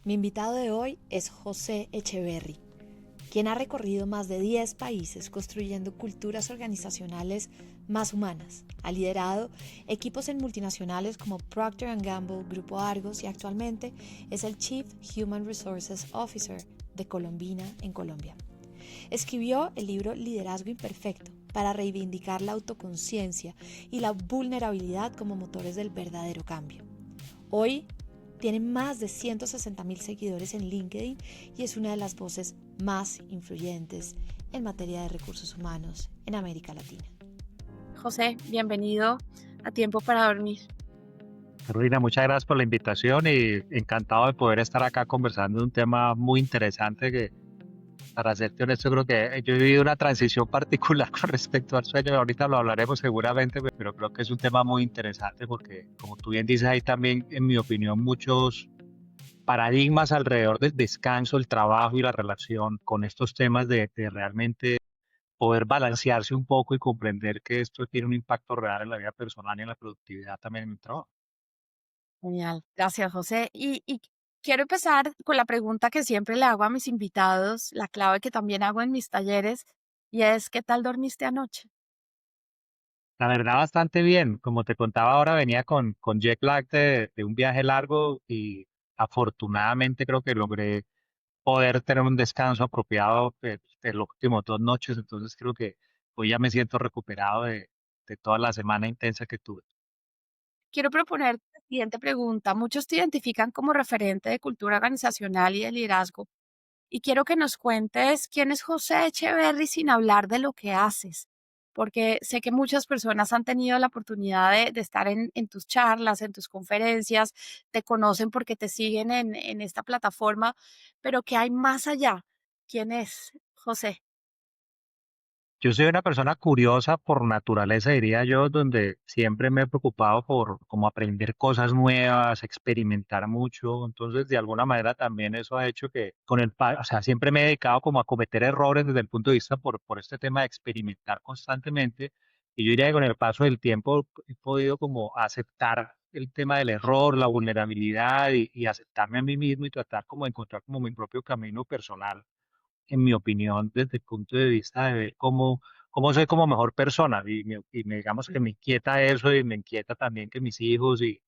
Mi invitado de hoy es José Echeverry, quien ha recorrido más de 10 países construyendo culturas organizacionales más humanas. Ha liderado equipos en multinacionales como Procter Gamble, Grupo Argos y actualmente es el Chief Human Resources Officer de Colombina en Colombia. Escribió el libro Liderazgo Imperfecto para reivindicar la autoconciencia y la vulnerabilidad como motores del verdadero cambio. Hoy tiene más de 160,000 seguidores en LinkedIn y es una de las voces más influyentes en materia de recursos humanos en América Latina. José, bienvenido a Tiempo para Dormir. Carolina, muchas gracias por la invitación y encantado de poder estar acá conversando de un tema muy interesante que, para serte honesto, creo que yo he vivido una transición particular con respecto al sueño. Ahorita lo hablaremos seguramente, pero creo que es un tema muy interesante porque, como tú bien dices, hay también, en mi opinión, muchos paradigmas alrededor del descanso, el trabajo y la relación con estos temas de realmente poder balancearse un poco y comprender que esto tiene un impacto real en la vida personal y en la productividad también en el trabajo. Genial, gracias José. Y quiero empezar con la pregunta que siempre le hago a mis invitados, la clave que también hago en mis talleres, y es, ¿qué tal dormiste anoche? La verdad, bastante bien. Como te contaba ahora, venía con jet lag de un viaje largo y afortunadamente creo que logré poder tener un descanso apropiado de los últimos 2 noches. Entonces creo que hoy ya me siento recuperado de toda la semana intensa que tuve. Quiero proponer la siguiente pregunta. Muchos te identifican como referente de cultura organizacional y de liderazgo. Y quiero que nos cuentes quién es José Echeverry sin hablar de lo que haces, porque sé que muchas personas han tenido la oportunidad de estar en tus charlas, en tus conferencias, te conocen porque te siguen en esta plataforma, pero ¿qué hay más allá? ¿Quién es José? Yo soy una persona curiosa por naturaleza, diría yo, donde siempre me he preocupado por como aprender cosas nuevas, experimentar mucho. Entonces, de alguna manera también eso ha hecho que o sea, siempre me he dedicado como a cometer errores desde el punto de vista por este tema de experimentar constantemente. Y yo diría que con el paso del tiempo he podido como aceptar el tema del error, la vulnerabilidad y aceptarme a mí mismo y tratar como de encontrar como mi propio camino personal, en mi opinión, desde el punto de vista de ver cómo soy como mejor persona. Digamos que me inquieta eso y me inquieta también que mis hijos y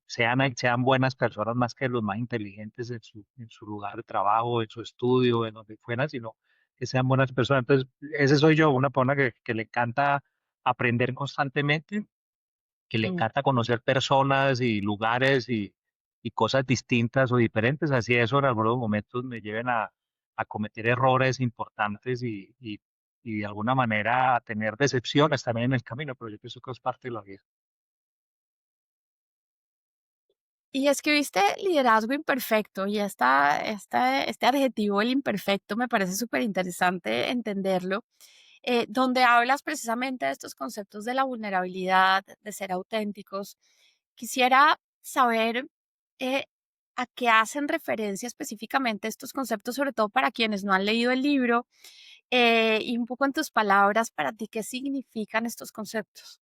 sean buenas personas más que los más inteligentes en su lugar de trabajo, en su estudio, en donde fueran, sino que sean buenas personas. Entonces, ese soy yo, una persona que le encanta aprender constantemente, que le Mm. encanta conocer personas y lugares y cosas distintas o diferentes, así eso en algunos momentos me lleven a cometer errores importantes y de alguna manera a tener decepciones también en el camino, pero yo pienso que es parte de la vida. Y escribiste liderazgo imperfecto y este adjetivo, el imperfecto, me parece súper interesante entenderlo, donde hablas precisamente de estos conceptos de la vulnerabilidad, de ser auténticos. Quisiera saber eh, a qué hacen referencia específicamente estos conceptos, sobre todo para quienes no han leído el libro, y un poco en tus palabras, para ti, ¿qué significan estos conceptos?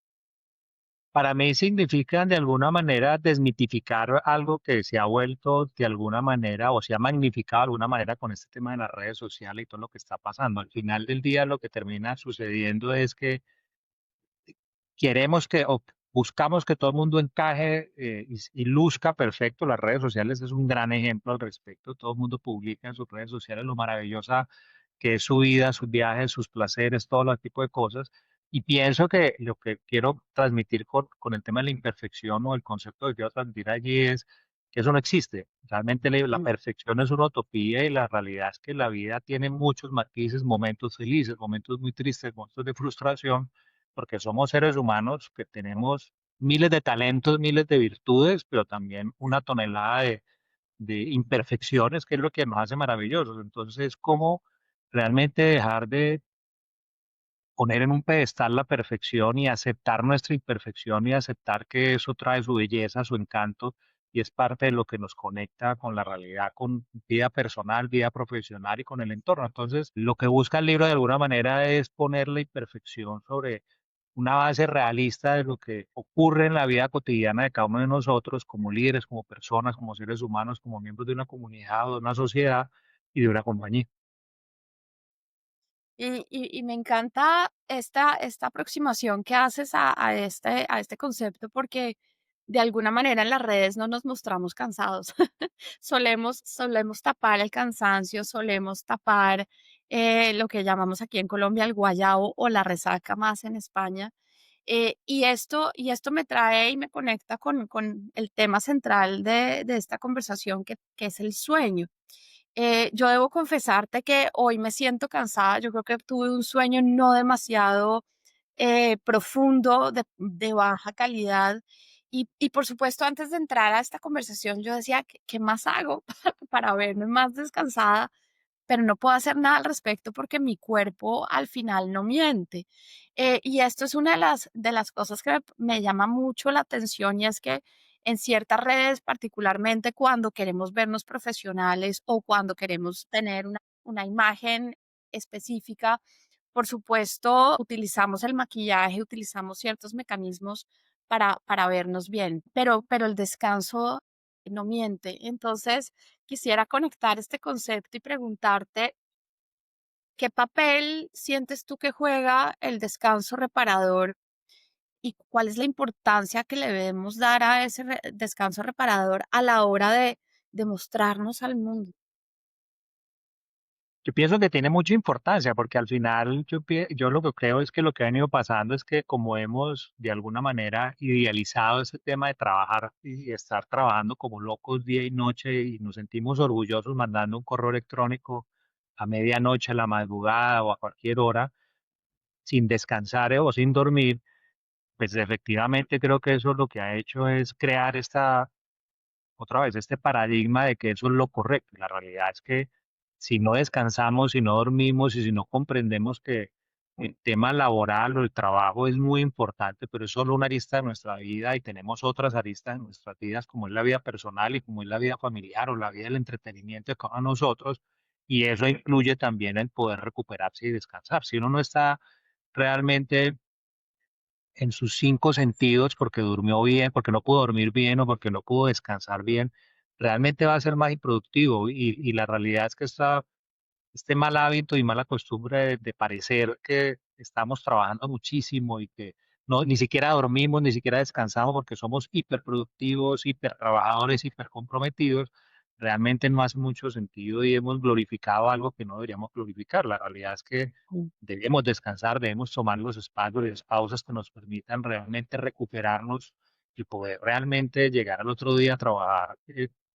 Para mí significan de alguna manera desmitificar algo que se ha vuelto de alguna manera o se ha magnificado de alguna manera con este tema de las redes sociales y todo lo que está pasando. Al final del día lo que termina sucediendo es que queremos que o buscamos que todo el mundo encaje y luzca perfecto. Las redes sociales es un gran ejemplo al respecto. Todo el mundo publica en sus redes sociales lo maravillosa que es su vida, sus viajes, sus placeres, todo ese tipo de cosas. Y pienso que lo que quiero transmitir con el tema de la imperfección o el concepto que quiero transmitir allí es que eso no existe. Realmente la Mm. perfección es una utopía y la realidad es que la vida tiene muchos matices, momentos felices, momentos muy tristes, momentos de frustración, porque somos seres humanos que tenemos miles de talentos, miles de virtudes, pero también una tonelada de imperfecciones, que es lo que nos hace maravillosos. Entonces, ¿cómo realmente dejar de poner en un pedestal la perfección y aceptar nuestra imperfección y aceptar que eso trae su belleza, su encanto y es parte de lo que nos conecta con la realidad, con vida personal, vida profesional y con el entorno? Entonces, lo que busca el libro de alguna manera es poner la imperfección una base realista de lo que ocurre en la vida cotidiana de cada uno de nosotros como líderes, como personas, como seres humanos, como miembros de una comunidad o de una sociedad y de una compañía. Y me encanta esta aproximación que haces a este concepto, porque de alguna manera en las redes no nos mostramos cansados. Solemos tapar el cansancio, solemos tapar, lo que llamamos aquí en Colombia el guayabo o la resaca más en España. Y esto me trae y me conecta con el tema central de esta conversación, que es el sueño. Yo debo confesarte que hoy me siento cansada. Yo creo que tuve un sueño no demasiado profundo, de baja calidad. Y por supuesto, antes de entrar a esta conversación, yo decía, ¿qué más hago para verme más descansada? Pero no puedo hacer nada al respecto porque mi cuerpo al final no miente. Y esto es una de las cosas que me llama mucho la atención, y es que en ciertas redes, particularmente cuando queremos vernos profesionales o cuando queremos tener una imagen específica, por supuesto, utilizamos el maquillaje, utilizamos ciertos mecanismos para vernos bien, pero el descanso no miente. Entonces, quisiera conectar este concepto y preguntarte, ¿qué papel sientes tú que juega el descanso reparador y cuál es la importancia que le debemos dar a ese descanso reparador a la hora de mostrarnos al mundo? Yo pienso que tiene mucha importancia porque al final yo lo que creo es que lo que ha venido pasando es que como hemos de alguna manera idealizado ese tema de trabajar y estar trabajando como locos día y noche y nos sentimos orgullosos mandando un correo electrónico a medianoche, a la madrugada o a cualquier hora sin descansar o sin dormir, pues efectivamente creo que eso lo que ha hecho es crear otra vez este paradigma de que eso es lo correcto. La realidad es que si no descansamos, si no dormimos y si no comprendemos que el tema laboral o el trabajo es muy importante, pero es solo una arista de nuestra vida y tenemos otras aristas en nuestras vidas, como es la vida personal y como es la vida familiar o la vida del entretenimiento de cada uno de nosotros, y eso incluye también el poder recuperarse y descansar. Si uno no está realmente en sus 5 sentidos, porque durmió bien, porque no pudo dormir bien o porque no pudo descansar bien, realmente va a ser más improductivo. Y la realidad es que este mal hábito y mala costumbre de parecer que estamos trabajando muchísimo y que no, ni siquiera dormimos, ni siquiera descansamos porque somos hiperproductivos, hipertrabajadores, hipercomprometidos, realmente no hace mucho sentido y hemos glorificado algo que no deberíamos glorificar. La realidad es que Mm, debemos descansar, debemos tomar los espacios y las pausas que nos permitan realmente recuperarnos y poder realmente llegar al otro día a trabajar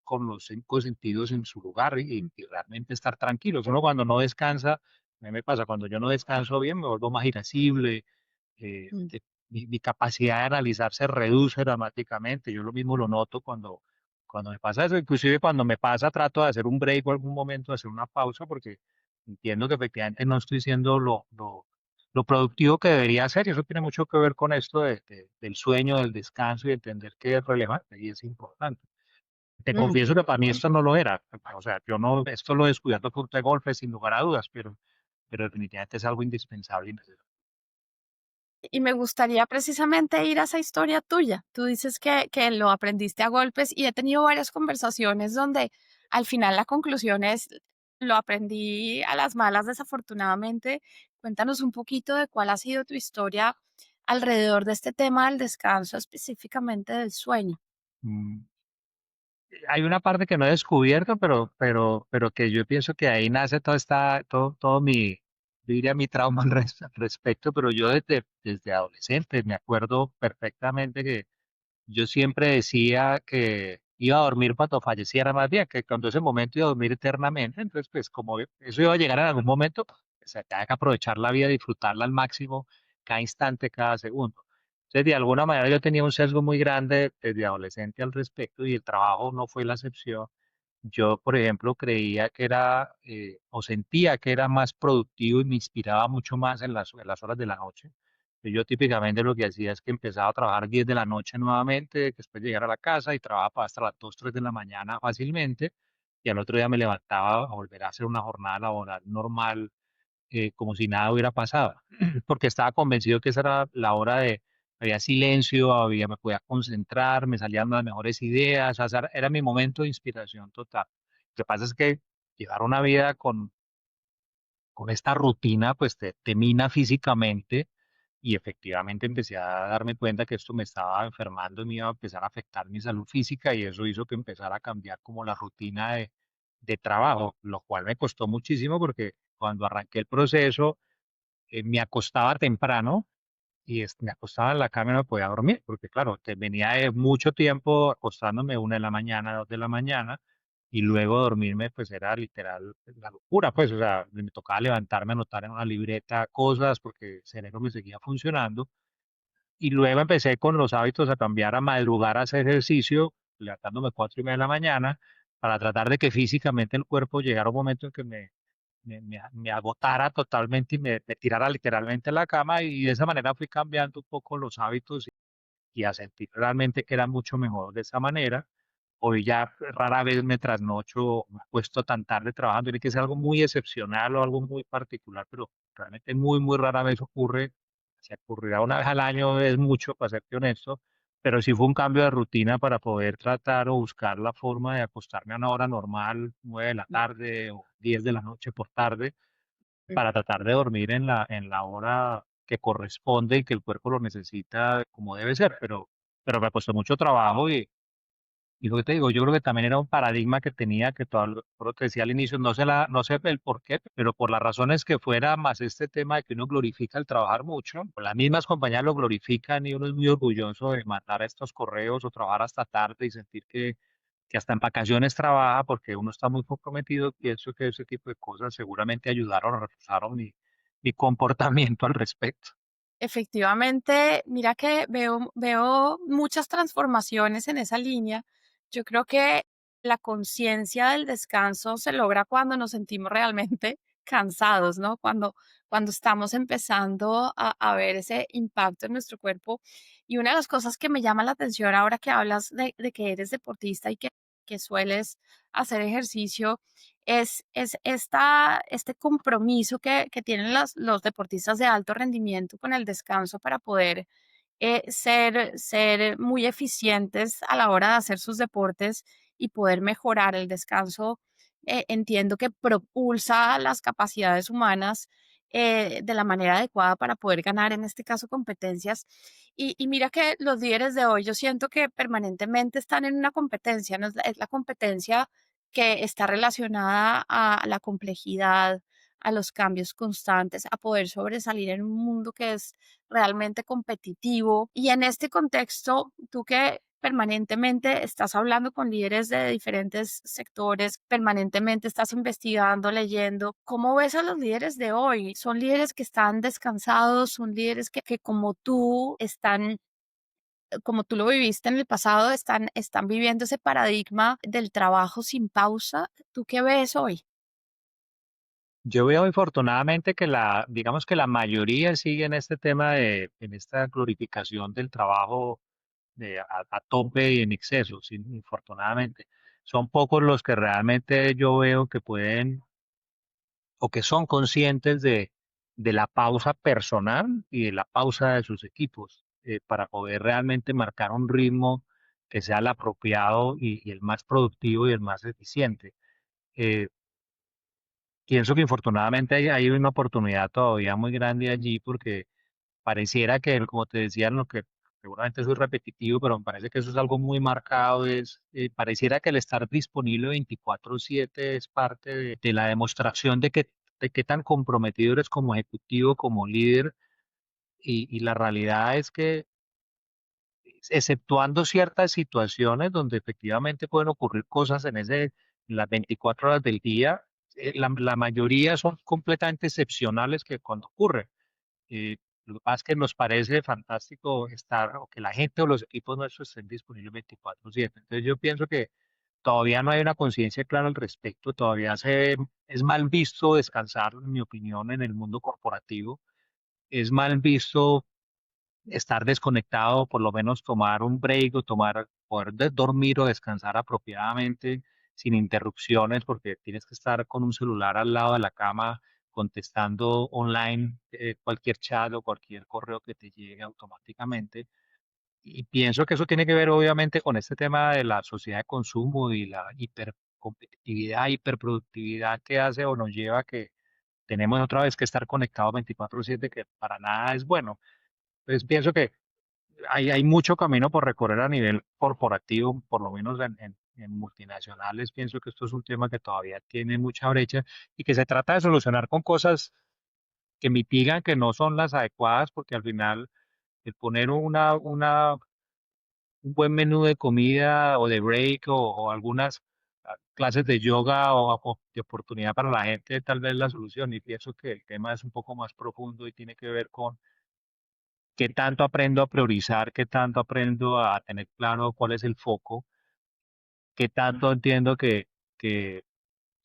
con los 5 sentidos en su lugar y realmente estar tranquilos. Uno cuando no descansa, a mí me pasa, cuando yo no descanso bien, me vuelvo más irascible, mm, mi capacidad de analizar se reduce dramáticamente. Yo lo mismo lo noto cuando me pasa eso. Inclusive cuando me pasa, trato de hacer un break o algún momento, de hacer una pausa, porque entiendo que efectivamente no estoy siendo lo productivo que debería ser. Y eso tiene mucho que ver con esto del sueño, del descanso y entender que es relevante y es importante. Te mm. confieso que para mí esto no lo era. O sea, yo no, esto lo he descubierto a punta de golpe, sin lugar a dudas, pero definitivamente es algo indispensable y necesario. Y me gustaría precisamente ir a esa historia tuya. Tú dices que lo aprendiste a golpes, y he tenido varias conversaciones donde al final la conclusión es, lo aprendí a las malas, desafortunadamente. Cuéntanos un poquito de cuál ha sido tu historia alrededor de este tema del descanso, específicamente del sueño. Mm, hay una parte que no he descubierto, pero que yo pienso que ahí nace todo mi, yo diría mi trauma al respecto, pero yo desde adolescente me acuerdo perfectamente que yo siempre decía que iba a dormir cuando falleciera más bien, que cuando ese momento iba a dormir eternamente, entonces pues como eso iba a llegar en algún momento, pues, o sea, que hay que aprovechar la vida, disfrutarla al máximo, cada instante, cada segundo. Entonces, de alguna manera yo tenía un sesgo muy grande desde adolescente al respecto y el trabajo no fue la excepción. Yo, por ejemplo, creía que era o sentía que era más productivo y me inspiraba mucho más en las horas de la noche. Yo típicamente lo que hacía es que empezaba a trabajar 10 de la noche nuevamente, que después llegar a la casa y trabajaba hasta las 2 3 de la mañana fácilmente, y al otro día me levantaba a volver a hacer una jornada laboral normal como si nada hubiera pasado, porque estaba convencido que esa era la hora de, había silencio, me podía concentrar, me salían las mejores ideas, o sea, era mi momento de inspiración total. Lo que pasa es que llevar una vida con esta rutina, pues te mina físicamente y efectivamente empecé a darme cuenta que esto me estaba enfermando y me iba a empezar a afectar mi salud física y eso hizo que empezara a cambiar como la rutina de trabajo, lo cual me costó muchísimo porque cuando arranqué el proceso me acostaba temprano y me acostaba en la cama y no me podía dormir, porque claro, venía de mucho tiempo acostándome 1 de la mañana, 2 de la mañana, y luego dormirme, pues era literal la locura, pues, o sea, me tocaba levantarme, anotar en una libreta cosas, porque el cerebro me seguía funcionando, y luego empecé con los hábitos a cambiar, a madrugar, a hacer ejercicio, levantándome 4:30 de la mañana, para tratar de que físicamente el cuerpo llegara a un momento en que me agotara totalmente y me tirara literalmente a la cama y de esa manera fui cambiando un poco los hábitos y a sentir realmente que era mucho mejor de esa manera. Hoy ya rara vez me trasnocho, o me acuesto tan tarde trabajando, tiene que ser algo muy excepcional o algo muy particular, pero realmente muy, muy rara vez ocurre. Si ocurrirá una vez al año es mucho, para serte honesto, pero sí fue un cambio de rutina para poder tratar o buscar la forma de acostarme a una hora normal, 9 de la tarde o 10 de la noche por tarde, para tratar de dormir en la hora que corresponde y que el cuerpo lo necesita como debe ser, pero me costó mucho trabajo y lo que te digo, yo creo que también era un paradigma que tenía, que todo lo que decía al inicio, no sé el por qué, pero por las razones que fuera, más este tema de que uno glorifica el trabajar mucho, pues las mismas compañías lo glorifican y uno es muy orgulloso de mandar estos correos o trabajar hasta tarde y sentir que hasta en vacaciones trabaja porque uno está muy comprometido. Pienso que ese tipo de cosas seguramente ayudaron o reforzaron mi comportamiento al respecto. Efectivamente, mira que veo muchas transformaciones en esa línea. Yo creo que la conciencia del descanso se logra cuando nos sentimos realmente cansados, ¿no? Cuando estamos empezando a ver ese impacto en nuestro cuerpo. Y una de las cosas que me llama la atención ahora que hablas de que eres deportista y que sueles hacer ejercicio este compromiso que tienen los deportistas de alto rendimiento con el descanso para poder ser muy eficientes a la hora de hacer sus deportes y poder mejorar el descanso. Entiendo que propulsa las capacidades humanas de la manera adecuada para poder ganar, en este caso, competencias. Y mira que los líderes de hoy, yo siento que permanentemente están en una competencia, ¿no? Es la competencia que está relacionada a la complejidad, a los cambios constantes, a poder sobresalir en un mundo que es realmente competitivo. Y en este contexto, tú que permanentemente estás hablando con líderes de diferentes sectores, permanentemente estás investigando, leyendo, ¿cómo ves a los líderes de hoy? ¿Son líderes que están descansados? ¿Son líderes que como tú están como tú lo viviste en el pasado, están viviendo ese paradigma del trabajo sin pausa? ¿Tú qué ves hoy? Yo veo infortunadamente que digamos que la mayoría sigue en este tema en esta glorificación del trabajo a tope y en exceso, sí, infortunadamente. Son pocos los que realmente yo veo que pueden o que son conscientes de la pausa personal y de la pausa de sus equipos, para poder realmente marcar un ritmo que sea el apropiado y el más productivo y el más eficiente. Eh, Pienso que infortunadamente hay una oportunidad todavía muy grande allí porque pareciera que, como te decía, lo que seguramente soy repetitivo, pero me parece que eso es algo muy marcado, pareciera que el estar disponible 24/7 es parte de la demostración de qué tan comprometido eres como ejecutivo, como líder, y la realidad es que, exceptuando ciertas situaciones donde efectivamente pueden ocurrir cosas en las 24 horas del día, la mayoría son completamente excepcionales que cuando ocurren. Lo que pasa es que nos parece fantástico estar, o que la gente o los equipos nuestros estén disponibles 24/7. Entonces yo pienso que todavía no hay una conciencia clara al respecto, es mal visto descansar, en mi opinión, en el mundo corporativo. Es mal visto estar desconectado, por lo menos tomar un break o poder dormir o descansar apropiadamente sin interrupciones, porque tienes que estar con un celular al lado de la cama contestando online cualquier chat o cualquier correo que te llegue automáticamente. Y pienso que eso tiene que ver obviamente con este tema de la sociedad de consumo y la hipercompetitividad, hiperproductividad que hace o nos lleva a que tenemos otra vez que estar conectados 24/7, que para nada es bueno. Entonces pienso que hay mucho camino por recorrer a nivel corporativo, por lo menos en multinacionales. Pienso que esto es un tema que todavía tiene mucha brecha y que se trata de solucionar con cosas que mitigan que no son las adecuadas, porque al final el poner un buen menú de comida o de break o algunas clases de yoga o de oportunidad para la gente, tal vez la solución. Y pienso que el tema es un poco más profundo y tiene que ver con qué tanto aprendo a priorizar, qué tanto aprendo a tener claro cuál es el foco, qué tanto entiendo que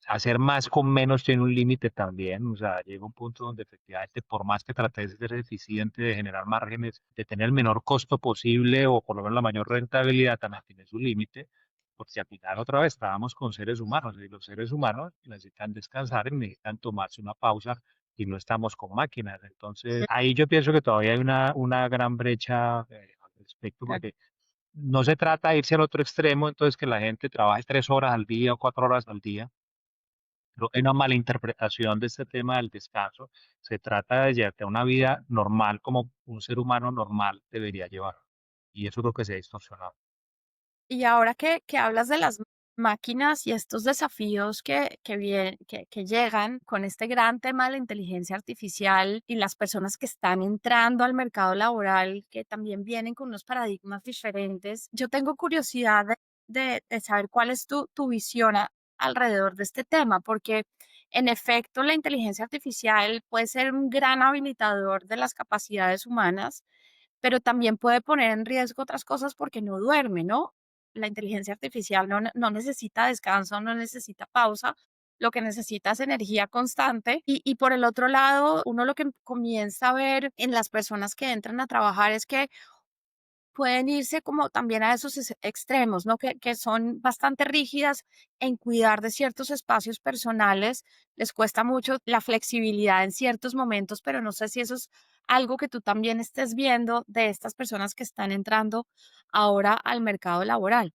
hacer más con menos tiene un límite también. O sea, llega un punto donde efectivamente, por más que trates de ser eficiente, de generar márgenes, de tener el menor costo posible o por lo menos la mayor rentabilidad, también tiene su límite. Porque si al final otra vez estábamos con seres humanos y los seres humanos necesitan descansar y necesitan tomarse una pausa y no estamos con máquinas. Entonces, ahí yo pienso que todavía hay una gran brecha al respecto, porque no se trata de irse al otro extremo, entonces que la gente trabaje 3 horas al día o 4 horas al día. Pero hay una mala interpretación de este tema del descanso. Se trata de llevarte a una vida normal como un ser humano normal debería llevar. Y eso es lo que se ha distorsionado. Y ahora que hablas de las máquinas y estos desafíos que llegan con este gran tema de la inteligencia artificial y las personas que están entrando al mercado laboral, que también vienen con unos paradigmas diferentes, yo tengo curiosidad de saber cuál es tu visión alrededor de este tema, porque en efecto la inteligencia artificial puede ser un gran habilitador de las capacidades humanas, pero también puede poner en riesgo otras cosas porque no duerme, ¿no? La inteligencia artificial no necesita descanso, no necesita pausa, lo que necesita es energía constante. Y por el otro lado, uno lo que comienza a ver en las personas que entran a trabajar es que pueden irse como también a esos extremos, ¿no? Que son bastante rígidas en cuidar de ciertos espacios personales, les cuesta mucho la flexibilidad en ciertos momentos, pero no sé si eso es algo que tú también estés viendo de estas personas que están entrando ahora al mercado laboral.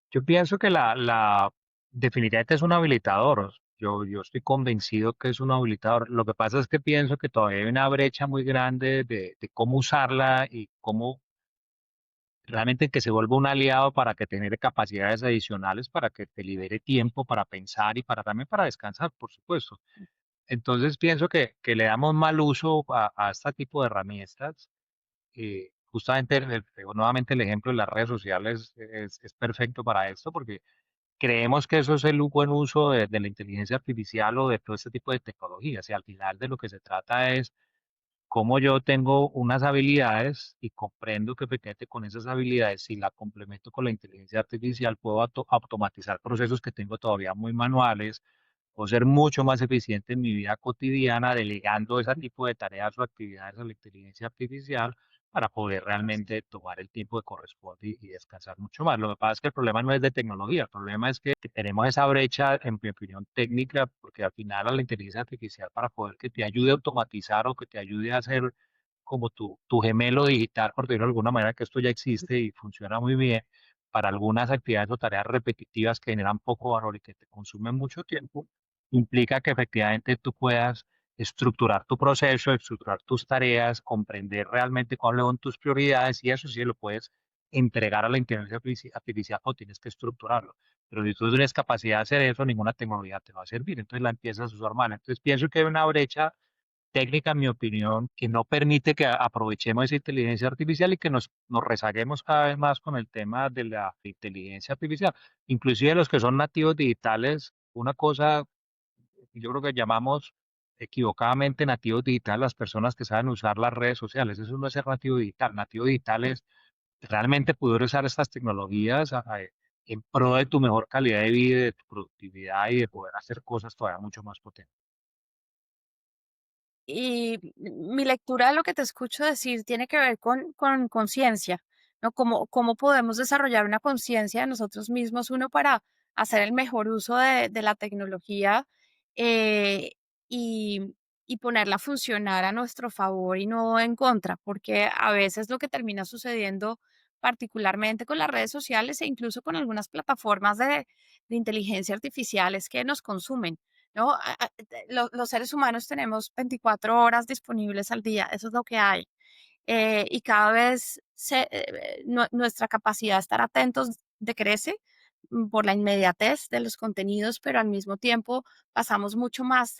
Yo pienso que definitivamente es un habilitador. Yo estoy convencido que es un habilitador. Lo que pasa es que pienso que todavía hay una brecha muy grande de cómo usarla y cómo realmente que se vuelva un aliado para que tener capacidades adicionales, para que te libere tiempo para pensar y para también para descansar, por supuesto. Entonces pienso que le damos mal uso a este tipo de herramientas. Justamente, nuevamente el ejemplo de las redes sociales es perfecto para esto, porque creemos que eso es el buen uso de la inteligencia artificial o de todo este tipo de tecnologías. Y al final de lo que se trata es cómo yo tengo unas habilidades y comprendo que efectivamente con esas habilidades, si la complemento con la inteligencia artificial, puedo automatizar procesos que tengo todavía muy manuales o ser mucho más eficiente en mi vida cotidiana, delegando ese tipo de tareas o actividades a la inteligencia artificial para poder realmente tomar el tiempo que corresponde y descansar mucho más. Lo que pasa es que el problema no es de tecnología, el problema es que tenemos esa brecha, en mi opinión, técnica, porque al final a la inteligencia artificial para poder que te ayude a automatizar o que te ayude a hacer como tu gemelo digital, por decirlo de alguna manera, que esto ya existe y funciona muy bien para algunas actividades o tareas repetitivas que generan poco valor y que te consumen mucho tiempo, implica que efectivamente tú puedas estructurar tu proceso, estructurar tus tareas, comprender realmente cuáles son tus prioridades y eso sí lo puedes entregar a la inteligencia artificial o tienes que estructurarlo. Pero si tú no tienes capacidad de hacer eso, ninguna tecnología te va a servir. Entonces la empiezas a usar mal. Entonces pienso que hay una brecha técnica, en mi opinión, que no permite que aprovechemos esa inteligencia artificial y que nos rezaguemos cada vez más con el tema de la inteligencia artificial. Inclusive los que son nativos digitales, una cosa yo creo que llamamos equivocadamente nativos digitales las personas que saben usar las redes sociales. Eso no es ser nativo digital. Nativo digital es realmente poder usar estas tecnologías en pro de tu mejor calidad de vida, de tu productividad y de poder hacer cosas todavía mucho más potentes. Y mi lectura de lo que te escucho decir tiene que ver con conciencia, ¿no? Cómo podemos desarrollar una conciencia de nosotros mismos, uno para hacer el mejor uso de la tecnología, eh, y ponerla a funcionar a nuestro favor y no en contra, porque a veces lo que termina sucediendo, particularmente con las redes sociales e incluso con algunas plataformas de inteligencia artificial, es que nos consumen, ¿no? Los seres humanos tenemos 24 horas disponibles al día, eso es lo que hay. Y cada vez nuestra capacidad de estar atentos decrece por la inmediatez de los contenidos, pero al mismo tiempo pasamos mucho más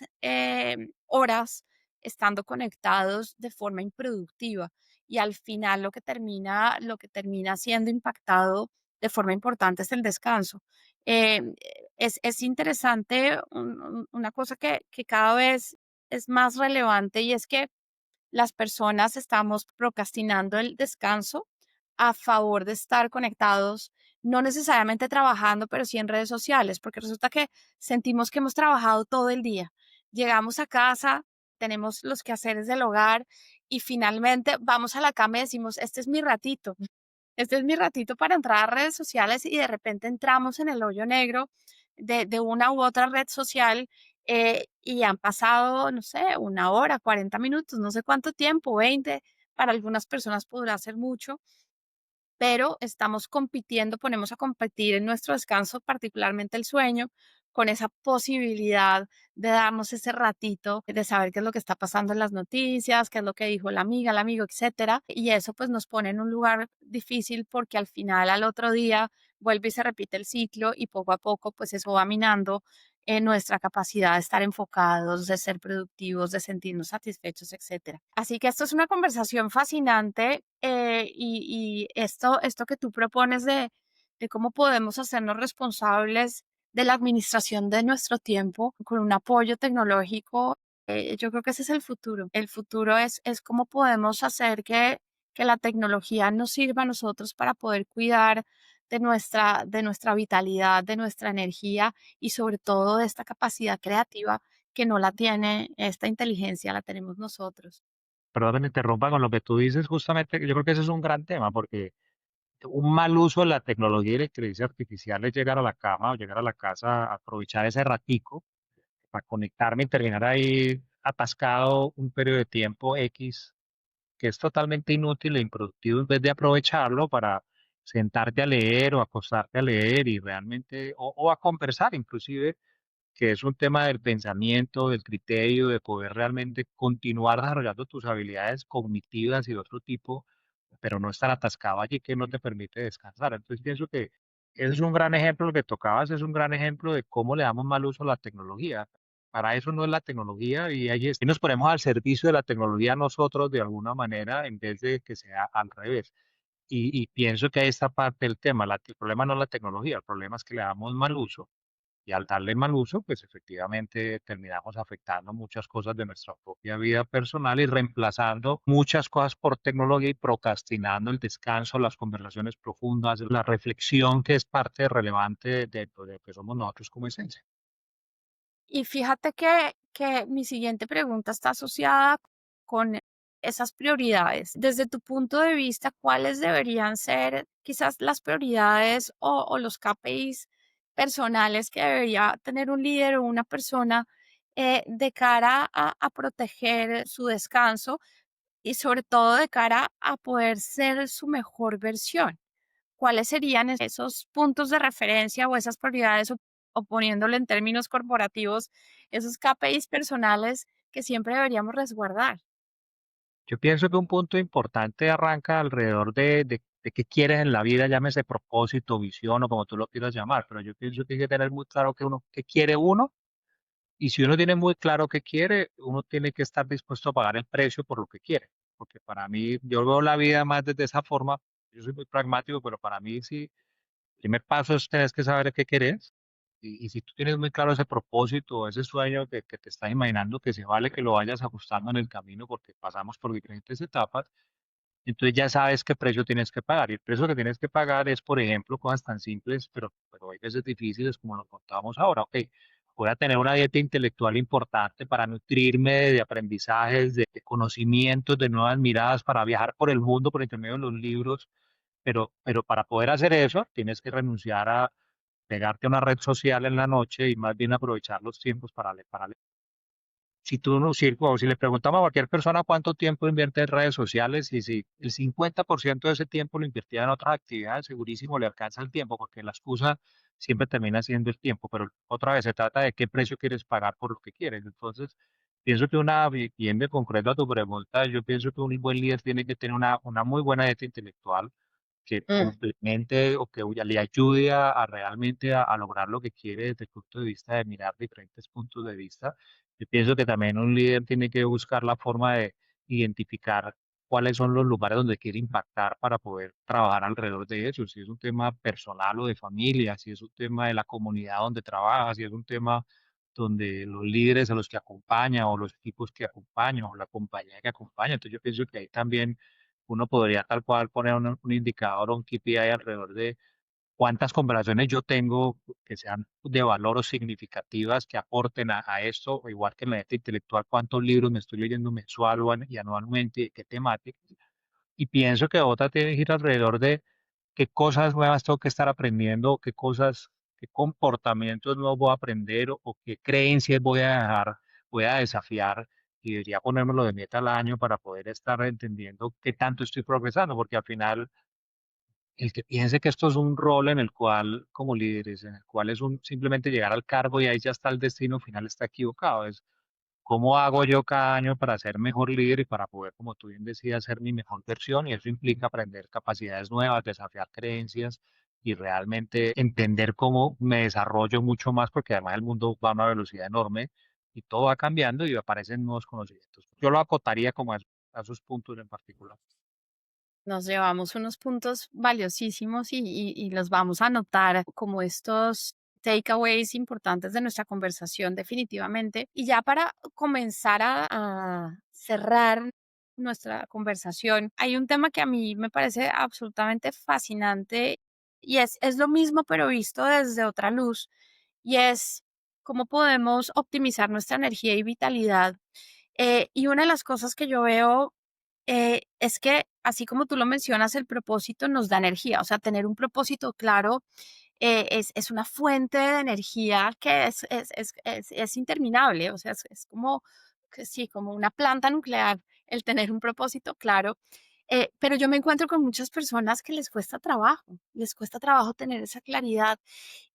horas estando conectados de forma improductiva y al final lo que termina siendo impactado de forma importante es el descanso. Es interesante una cosa que cada vez es más relevante y es que las personas estamos procrastinando el descanso a favor de estar conectados, no necesariamente trabajando, pero sí en redes sociales, porque resulta que sentimos que hemos trabajado todo el día. Llegamos a casa, tenemos los quehaceres del hogar y finalmente vamos a la cama y decimos, este es mi ratito para entrar a redes sociales y de repente entramos en el hoyo negro de una u otra red social y han pasado, no sé, 1 hora, 40 minutos, no sé cuánto tiempo, 20, para algunas personas podrá ser mucho, pero estamos compitiendo, ponemos a competir en nuestro descanso, particularmente el sueño, con esa posibilidad de darnos ese ratito de saber qué es lo que está pasando en las noticias, qué es lo que dijo la amiga, el amigo, etcétera. Y eso pues nos pone en un lugar difícil porque al final al otro día vuelve y se repite el ciclo y poco a poco pues eso va minando nuestra capacidad de estar enfocados, de ser productivos, de sentirnos satisfechos, etcétera. Así que esto es una conversación fascinante y esto que tú propones de cómo podemos hacernos responsables de la administración de nuestro tiempo con un apoyo tecnológico, yo creo que ese es el futuro. El futuro es cómo podemos hacer que la tecnología nos sirva a nosotros para poder cuidar de nuestra vitalidad, de nuestra energía y sobre todo de esta capacidad creativa que no la tiene esta inteligencia, la tenemos nosotros. Perdón que me interrumpa con lo que tú dices, justamente, yo creo que ese es un gran tema, porque un mal uso de la tecnología y la inteligencia artificial es llegar a la cama o llegar a la casa, aprovechar ese ratico para conectarme y terminar ahí atascado un periodo de tiempo X que es totalmente inútil e improductivo en vez de aprovecharlo para sentarte a leer o acostarte a leer y realmente, o a conversar inclusive, que es un tema del pensamiento, del criterio, de poder realmente continuar desarrollando tus habilidades cognitivas y de otro tipo, pero no estar atascado allí que no te permite descansar. Entonces pienso que ese es un gran ejemplo, lo que tocabas es un gran ejemplo de cómo le damos mal uso a la tecnología. Para eso no es la tecnología y ahí y nos ponemos al servicio de la tecnología nosotros de alguna manera en vez de que sea al revés. Y pienso que ahí está parte del tema. El problema no es la tecnología, el problema es que le damos mal uso y al darle mal uso, pues efectivamente terminamos afectando muchas cosas de nuestra propia vida personal y reemplazando muchas cosas por tecnología y procrastinando el descanso, las conversaciones profundas, la reflexión que es parte relevante de lo que somos nosotros como esencia. Y fíjate que mi siguiente pregunta está asociada con esas prioridades. Desde tu punto de vista, ¿cuáles deberían ser quizás las prioridades o los KPIs personales que debería tener un líder o una persona de cara a proteger su descanso y sobre todo de cara a poder ser su mejor versión? ¿Cuáles serían esos puntos de referencia o esas prioridades, o poniéndolo en términos corporativos, esos KPIs personales que siempre deberíamos resguardar? Yo pienso que un punto importante arranca alrededor de qué quieres en la vida, llámese propósito, visión o como tú lo quieras llamar, pero yo pienso que hay que tener muy claro qué quiere uno. Y si uno tiene muy claro qué quiere, uno tiene que estar dispuesto a pagar el precio por lo que quiere. Porque para mí, yo veo la vida más desde esa forma. Yo soy muy pragmático, pero para mí sí, el primer paso es tener que saber qué querés. Y si tú tienes muy claro ese propósito, ese sueño que te estás imaginando, que se vale que lo vayas ajustando en el camino porque pasamos por diferentes etapas, entonces ya sabes qué precio tienes que pagar. Y el precio que tienes que pagar es, por ejemplo, cosas tan simples, pero hay veces difíciles como lo contábamos ahora. Ok, voy a tener una dieta intelectual importante para nutrirme de aprendizajes, de conocimientos, de nuevas miradas, para viajar por el mundo por intermedio de los libros. Pero para poder hacer eso, tienes que renunciar a pegarte a una red social en la noche y más bien aprovechar los tiempos para leer. si tú no, si, o si le preguntamos a cualquier persona cuánto tiempo invierte en redes sociales y si el 50% de ese tiempo lo invertía en otras actividades, segurísimo le alcanza el tiempo, porque la excusa siempre termina siendo el tiempo, pero otra vez se trata de qué precio quieres pagar por lo que quieres. Entonces, pienso que bien de concreto a tu pregunta, yo pienso que un buen líder tiene que tener una muy buena dieta intelectual que Mm. complemente o que le ayude a realmente a lograr lo que quiere desde el punto de vista de mirar diferentes puntos de vista. Yo pienso que también un líder tiene que buscar la forma de identificar cuáles son los lugares donde quiere impactar para poder trabajar alrededor de eso, si es un tema personal o de familia, si es un tema de la comunidad donde trabaja, si es un tema donde los líderes a los que acompaña o los equipos que acompañan o la compañía que acompaña. Entonces yo pienso que ahí también uno podría tal cual poner un indicador o un KPI alrededor de cuántas conversaciones yo tengo que sean de valor o significativas que aporten a esto, o igual que en la dieta intelectual, cuántos libros me estoy leyendo mensual y anualmente, y qué temáticas. Y pienso que otra tiene que ir alrededor de qué cosas nuevas tengo que estar aprendiendo, qué cosas, qué comportamientos nuevos voy a aprender o qué creencias voy a dejar, voy a desafiar y debería ponérmelo de meta al año para poder estar entendiendo qué tanto estoy progresando, porque al final el que piense que esto es un rol en el cual, como líderes, en el cual es simplemente llegar al cargo y ahí ya está el destino final, está equivocado. Es cómo hago yo cada año para ser mejor líder y para poder, como tú bien decías, ser mi mejor versión. Y eso implica aprender capacidades nuevas, desafiar creencias y realmente entender cómo me desarrollo mucho más, porque además el mundo va a una velocidad enorme y todo va cambiando y aparecen nuevos conocimientos. Yo lo acotaría como a esos puntos en particular. Nos llevamos unos puntos valiosísimos y los vamos a anotar como estos takeaways importantes de nuestra conversación definitivamente. Y ya para comenzar a cerrar nuestra conversación, hay un tema que a mí me parece absolutamente fascinante y es lo mismo pero visto desde otra luz y es cómo podemos optimizar nuestra energía y vitalidad. Y una de las cosas que yo veo es que, así como tú lo mencionas, el propósito nos da energía, o sea, tener un propósito claro es una fuente de energía que es interminable, o sea, es como, que sí, como una planta nuclear, el tener un propósito claro. Pero yo me encuentro con muchas personas que les cuesta trabajo tener esa claridad.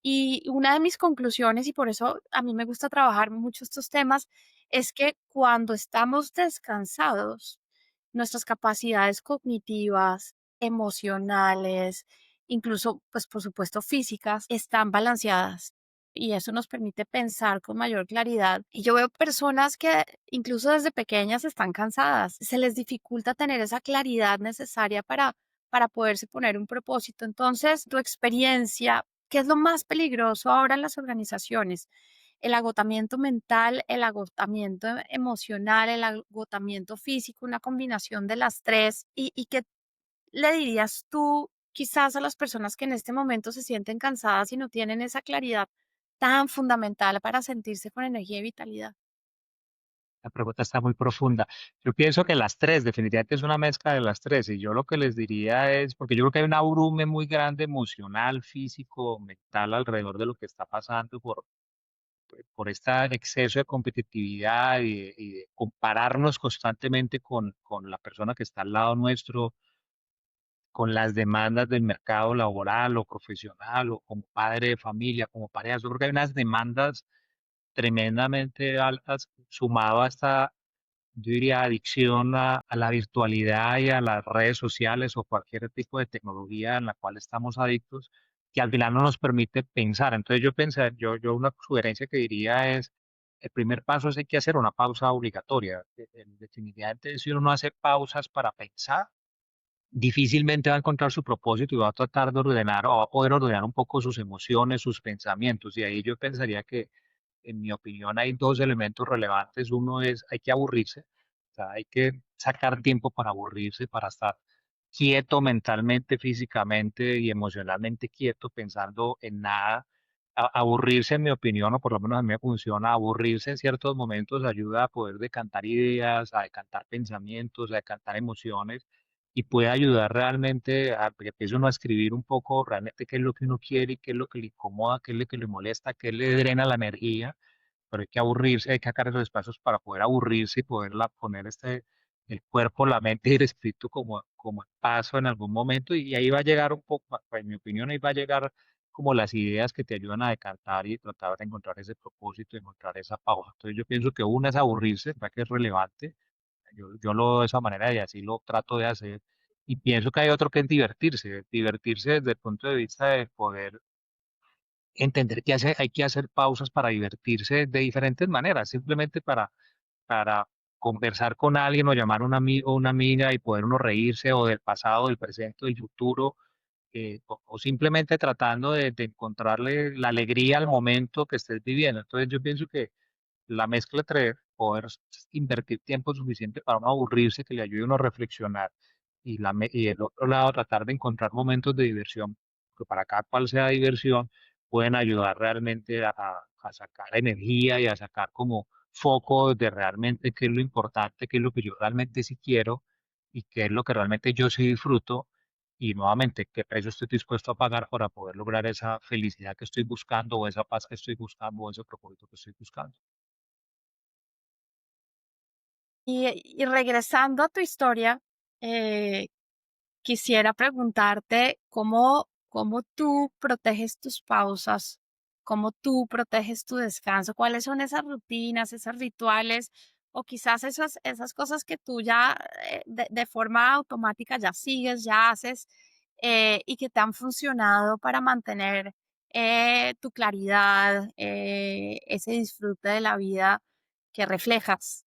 Y una de mis conclusiones, y por eso a mí me gusta trabajar mucho estos temas, es que cuando estamos descansados, nuestras capacidades cognitivas, emocionales, incluso, pues por supuesto, físicas, están balanceadas. Y eso nos permite pensar con mayor claridad. Y yo veo personas que incluso desde pequeñas están cansadas. Se les dificulta tener esa claridad necesaria para poderse poner un propósito. Entonces, tu experiencia, ¿qué es lo más peligroso ahora en las organizaciones? El agotamiento mental, el agotamiento emocional, el agotamiento físico, una combinación de las tres. ¿Y qué le dirías tú quizás a las personas que en este momento se sienten cansadas y no tienen esa claridad tan fundamental para sentirse con energía y vitalidad? La pregunta está muy profunda. Yo pienso que las tres, definitivamente es una mezcla de las tres. Y yo lo que les diría es, porque yo creo que hay un abrume muy grande emocional, físico, mental alrededor de lo que está pasando por este exceso de competitividad y de compararnos constantemente con la persona que está al lado nuestro, con las demandas del mercado laboral o profesional, o como padre de familia, como pareja. Yo creo que hay unas demandas tremendamente altas sumado a esta, yo diría, adicción a la virtualidad y a las redes sociales o cualquier tipo de tecnología en la cual estamos adictos, que al final no nos permite pensar. Entonces yo una sugerencia que diría es, el primer paso es hay que hacer una pausa obligatoria. Definitivamente, si uno no hace pausas para pensar, difícilmente va a encontrar su propósito y va a tratar de ordenar o va a poder ordenar un poco sus emociones, sus pensamientos. Y ahí yo pensaría que, en mi opinión, hay dos elementos relevantes. Uno es, hay que aburrirse, o sea, hay que sacar tiempo para aburrirse, para estar quieto mentalmente, físicamente y emocionalmente quieto, pensando en nada. Aburrirse, en mi opinión, o por lo menos a mí me funciona, aburrirse en ciertos momentos ayuda a poder decantar ideas, a decantar pensamientos, a decantar emociones y puede ayudar realmente a que empiece uno a escribir un poco realmente qué es lo que uno quiere y qué es lo que le incomoda, qué es lo que le molesta, qué le drena la energía pero hay que aburrirse, hay que sacar esos espacios para poder aburrirse y poder poner el cuerpo, la mente y el espíritu como en paso en algún momento y ahí va a llegar un poco, en mi opinión, ahí va a llegar como las ideas que te ayudan a decantar y tratar de encontrar ese propósito, encontrar esa pausa. Entonces yo pienso que una es aburrirse, para que es relevante, yo lo veo de esa manera y así lo trato de hacer. Y pienso que hay otro que es divertirse desde el punto de vista de poder entender que hay que hacer pausas para divertirse de diferentes maneras, simplemente para conversar con alguien o llamar a un amigo o una amiga y poder uno reírse o del pasado, del presente, del futuro, o simplemente tratando de encontrarle la alegría al momento que estés viviendo. Entonces yo pienso que la mezcla entre poder invertir tiempo suficiente para no aburrirse, que le ayude a uno a reflexionar, y el otro lado tratar de encontrar momentos de diversión, que para cada cual sea diversión, pueden ayudar realmente a sacar energía y a sacar como foco de realmente qué es lo importante, qué es lo que yo realmente sí quiero y qué es lo que realmente yo sí disfruto. Y nuevamente, qué precio estoy dispuesto a pagar para poder lograr esa felicidad que estoy buscando, o esa paz que estoy buscando, o ese propósito que estoy buscando. Y regresando a tu historia, eh, quisiera preguntarte cómo tú proteges tus pausas, cómo tú proteges tu descanso, cuáles son esas rutinas, esos rituales o quizás esas cosas que tú ya de forma automática ya sigues, ya haces y que te han funcionado para mantener tu claridad, ese disfrute de la vida que reflejas.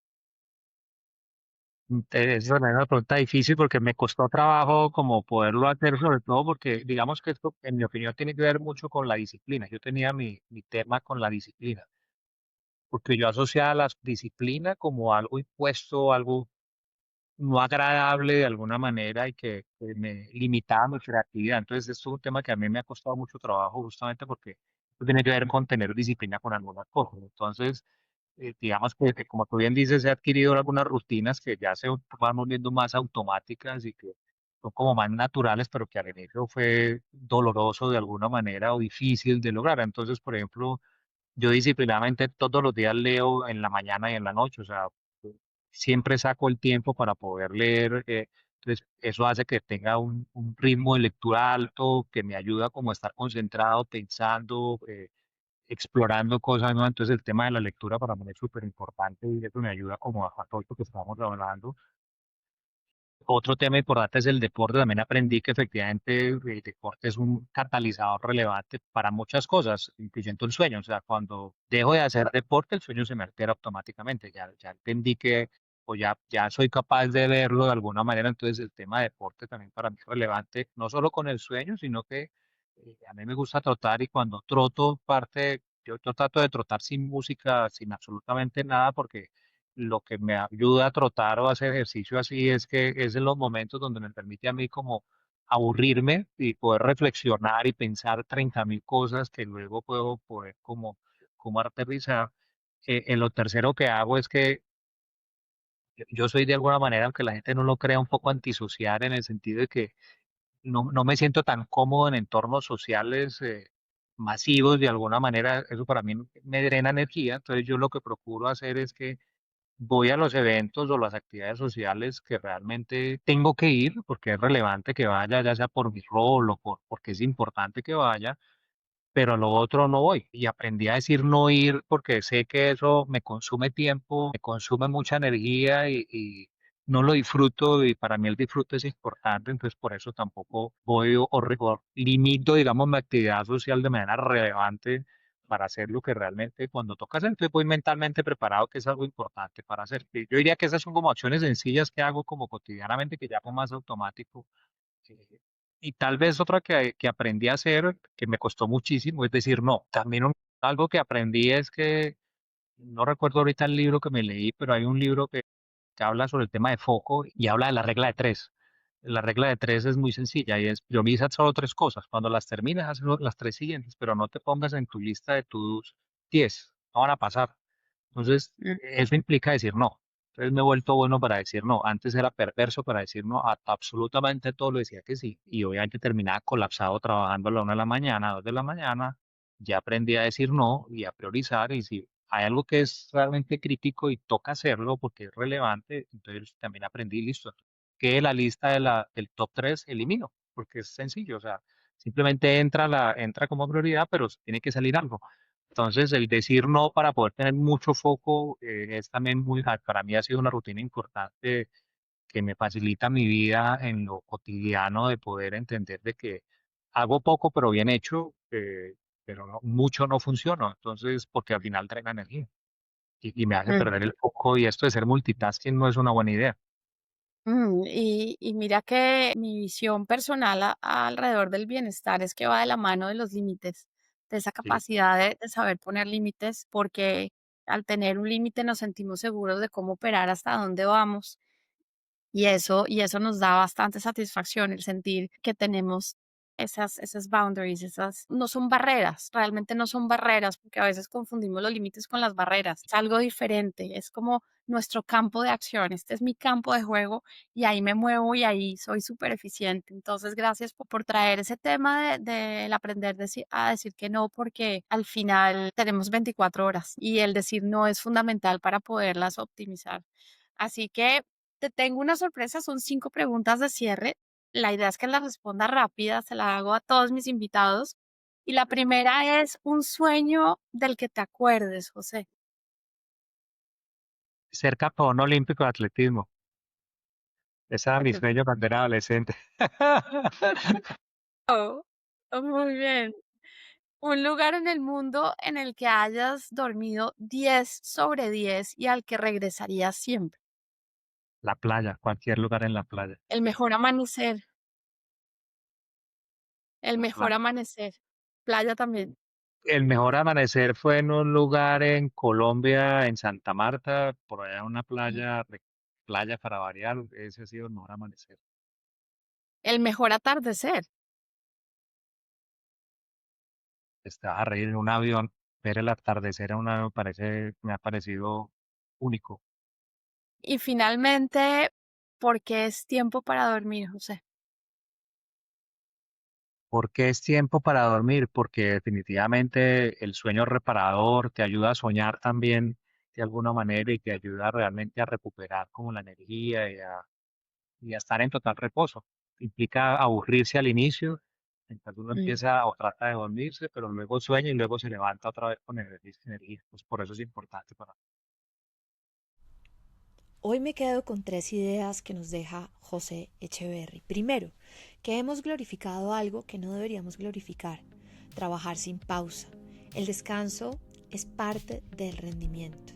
Esa es una pregunta difícil porque me costó trabajo como poderlo hacer, sobre todo porque digamos que esto, en mi opinión, tiene que ver mucho con la disciplina. Yo tenía mi tema con la disciplina, porque yo asociaba la disciplina como algo impuesto, algo no agradable de alguna manera y que me limitaba mi creatividad. Entonces, esto es un tema que a mí me ha costado mucho trabajo justamente porque esto tiene que ver con tener disciplina con algunas cosas. Entonces, digamos que, como tú bien dices, he adquirido algunas rutinas que ya se van volviendo más automáticas y que son como más naturales, pero que al inicio fue doloroso de alguna manera o difícil de lograr. Entonces, por ejemplo, yo disciplinadamente todos los días leo en la mañana y en la noche, o sea, siempre saco el tiempo para poder leer, entonces eso hace que tenga un ritmo de lectura alto, que me ayuda como a estar concentrado, pensando, explorando cosas, ¿no? Entonces el tema de la lectura para mí es súper importante y eso me ayuda como a todo esto que estamos hablando. Otro tema importante es el deporte. También aprendí que efectivamente el deporte es un catalizador relevante para muchas cosas, incluyendo el sueño. O sea, cuando dejo de hacer deporte, el sueño se me altera automáticamente. Ya entendí que, o ya soy capaz de verlo de alguna manera. Entonces, el tema de deporte también para mí es relevante, no solo con el sueño, sino que a mí me gusta trotar y cuando troto, yo trato de trotar sin música, sin absolutamente nada, porque lo que me ayuda a trotar o a hacer ejercicio así es que es en los momentos donde me permite a mí como aburrirme y poder reflexionar y pensar 30.000 cosas que luego puedo poder como aterrizar. En lo tercero que hago es que yo soy de alguna manera, aunque la gente no lo crea, un poco antisocial en el sentido de que no me siento tan cómodo en entornos sociales masivos de alguna manera. Eso para mí me drena energía. Entonces yo lo que procuro hacer es que voy a los eventos o las actividades sociales que realmente tengo que ir porque es relevante que vaya, ya sea por mi rol o porque es importante que vaya, pero a lo otro no voy. Y aprendí a decir no ir porque sé que eso me consume tiempo, me consume mucha energía y no lo disfruto y para mí el disfrute es importante, entonces por eso tampoco voy o limito, digamos, mi actividad social de manera relevante para hacer lo que realmente cuando toca hacer, entonces voy mentalmente preparado que es algo importante para hacer. Y yo diría que esas son como acciones sencillas que hago como cotidianamente, que ya hago más automático. Y tal vez otra que aprendí a hacer, que me costó muchísimo, es decir, no. También algo que aprendí es que, no recuerdo ahorita el libro que me leí, pero hay un libro que habla sobre el tema de foco y habla de la regla de tres. La regla de tres es muy sencilla y es prioriza solo tres cosas. Cuando las terminas, haz las tres siguientes, pero no te pongas en tu lista de tus 10, no van a pasar. Entonces, eso implica decir no. Entonces me he vuelto bueno para decir no. Antes era perverso para decir no a absolutamente todo, lo decía que sí. Y obviamente terminaba colapsado trabajando a la 1 de la mañana, 2 de la mañana. Ya aprendí a decir no y a priorizar. Y si hay algo que es realmente crítico y toca hacerlo porque es relevante, entonces también aprendí, listo, que de la lista del top 3 elimino, porque es sencillo, o sea, simplemente entra como prioridad, pero tiene que salir algo. Entonces, el decir no para poder tener mucho foco es también para mí ha sido una rutina importante que me facilita mi vida en lo cotidiano de poder entender de que hago poco pero bien hecho, pero mucho no funciona. Entonces, porque al final drena energía y me hace Mm. perder el foco y esto de ser multitasking no es una buena idea. Y mira que mi visión personal alrededor del bienestar es que va de la mano de los límites, de esa Sí. capacidad de saber poner límites, porque al tener un límite nos sentimos seguros de cómo operar hasta dónde vamos. Y eso nos da bastante satisfacción, el sentir que tenemos esas boundaries, esas no son barreras, realmente no son barreras, porque a veces confundimos los límites con las barreras. Es algo diferente, es como nuestro campo de acción. Este es mi campo de juego y ahí me muevo y ahí soy súper eficiente. Entonces, gracias por traer ese tema del aprender a decir que no, porque al final tenemos 24 horas y el decir no es fundamental para poderlas optimizar. Así que te tengo una sorpresa, son 5 preguntas de cierre. La idea es que las responda rápida, se la hago a todos mis invitados. Y la primera es un sueño del que te acuerdes, José. Ser campeón olímpico de atletismo. Ese era mi sueño cuando era adolescente. Oh, muy bien. Un lugar en el mundo en el que hayas dormido 10 sobre 10 y al que regresarías siempre. La playa, cualquier lugar en la playa. El mejor amanecer, el mejor La- amanecer. Playa también. El mejor amanecer fue en un lugar en Colombia, en Santa Marta, por allá una playa para variar, ese ha sido el mejor amanecer. El mejor atardecer. Te vas a reír en un avión, ver el atardecer en un avión me ha parecido único. Y finalmente, ¿por qué es tiempo para dormir, José? ¿Por qué es tiempo para dormir? Porque definitivamente el sueño reparador te ayuda a soñar también de alguna manera y te ayuda realmente a recuperar como la energía y a estar en total reposo. Implica aburrirse al inicio, mientras uno Mm. empieza o trata de dormirse, pero luego sueña y luego se levanta otra vez con energía. Pues por eso es importante para Hoy me quedo con 3 ideas que nos deja José Echeverry. Primero, que hemos glorificado algo que no deberíamos glorificar, trabajar sin pausa. El descanso es parte del rendimiento.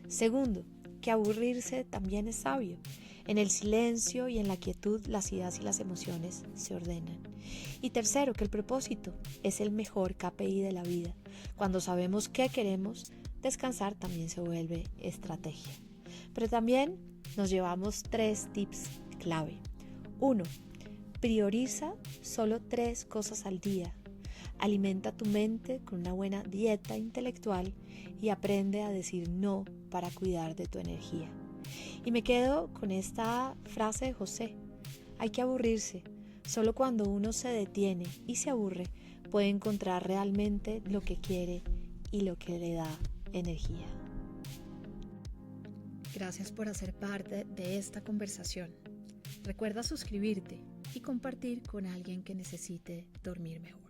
Segundo, que aburrirse también es sabio. En el silencio y en la quietud las ideas y las emociones se ordenan. Y tercero, que el propósito es el mejor KPI de la vida. Cuando sabemos qué queremos, descansar también se vuelve estrategia. Pero también nos llevamos 3 tips clave. 1. Prioriza solo 3 cosas al día. Alimenta tu mente con una buena dieta intelectual y aprende a decir no para cuidar de tu energía. Y me quedo con esta frase de José. Hay que aburrirse. Solo cuando uno se detiene y se aburre puede encontrar realmente lo que quiere y lo que le da energía. Gracias por hacer parte de esta conversación. Recuerda suscribirte y compartir con alguien que necesite dormir mejor.